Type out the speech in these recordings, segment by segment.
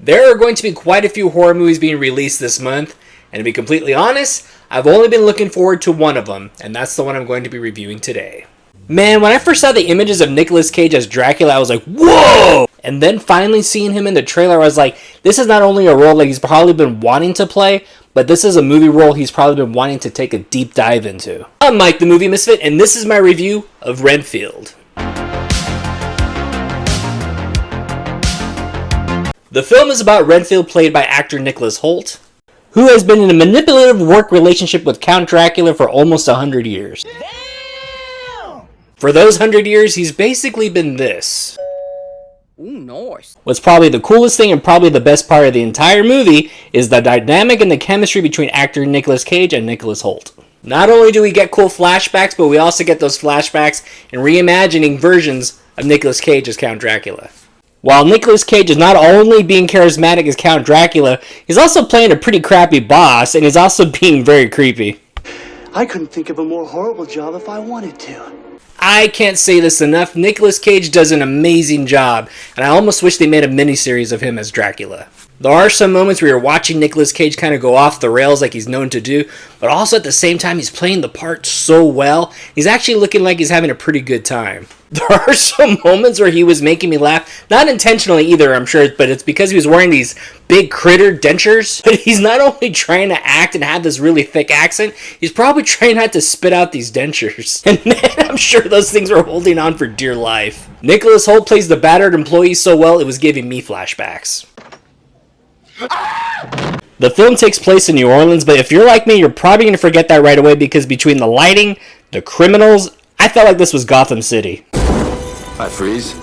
There are going to be quite a few horror movies being released this month, and to be completely honest, I've only been looking forward to one of them, and that's the one I'm going to be reviewing today. Man, when I first saw the images of Nicolas Cage as Dracula, I was like, whoa! And then finally seeing him in the trailer, I was like, this is not only a role that he's probably been wanting to play, but this is a movie role he's probably been wanting to take a deep dive into. I'm Mike the Movie Misfit, and this is my review of Renfield. The film is about Renfield, played by actor Nicholas Hoult, who has been in a manipulative work relationship with Count Dracula for almost 100 years. Damn! For those 100 years, he's basically been this. Ooh, nice. What's probably the coolest thing and probably the best part of the entire movie is the dynamic and the chemistry between actor Nicolas Cage and Nicholas Hoult. Not only do we get cool flashbacks, but we also get those flashbacks in reimagining versions of Nicolas Cage as Count Dracula. While Nicolas Cage is not only being charismatic as Count Dracula, he's also playing a pretty crappy boss, and he's also being very creepy. I couldn't think of a more horrible job if I wanted to. I can't say this enough, Nicolas Cage does an amazing job, and I almost wish they made a miniseries of him as Dracula. There are some moments where you're watching Nicolas Cage kind of go off the rails like he's known to do, but also at the same time he's playing the part so well, he's actually looking like he's having a pretty good time. There are some moments where he was making me laugh, not intentionally either, I'm sure, but it's because he was wearing these big critter dentures. But he's not only trying to act and have this really thick accent, he's probably trying not to spit out these dentures. And man, I'm sure those things were holding on for dear life. Nicholas Hoult plays the battered employee so well, it was giving me flashbacks. The film takes place in New Orleans, but if you're like me, you're probably going to forget that right away because between the lighting, the criminals, I felt like this was Gotham City. Hi, Freeze.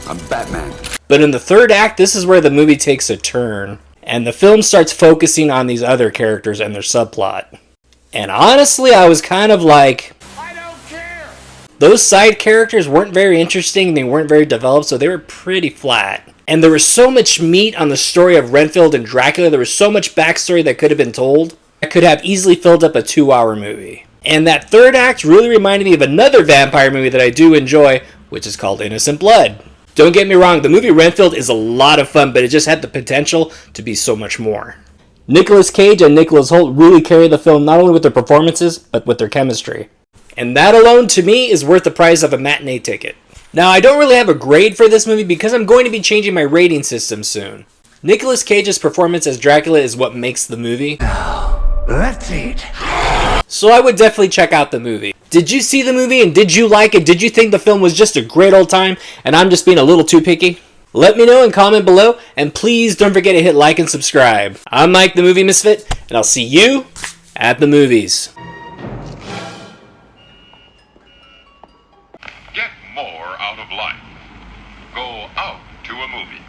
I'm Batman. But in the third act, this is where the movie takes a turn, and the film starts focusing on these other characters and their subplot. And honestly, I was kind of like, I don't care. Those side characters weren't very interesting, they weren't very developed, so they were pretty flat. And there was so much meat on the story of Renfield and Dracula, there was so much backstory that could have been told, that could have easily filled up a 2-hour movie. And that third act really reminded me of another vampire movie that I do enjoy, which is called Innocent Blood. Don't get me wrong, the movie Renfield is a lot of fun, but it just had the potential to be so much more. Nicolas Cage and Nicholas Hoult really carry the film not only with their performances, but with their chemistry. And that alone, to me, is worth the price of a matinee ticket. Now, I don't really have a grade for this movie because I'm going to be changing my rating system soon. Nicolas Cage's performance as Dracula is what makes the movie. Let's eat. So I would definitely check out the movie. Did you see the movie and did you like it? Did you think the film was just a great old time and I'm just being a little too picky? Let me know and comment below, and please don't forget to hit like and subscribe. I'm Mike the Movie Misfit, and I'll see you at the movies. Get more out of life. Go out to a movie.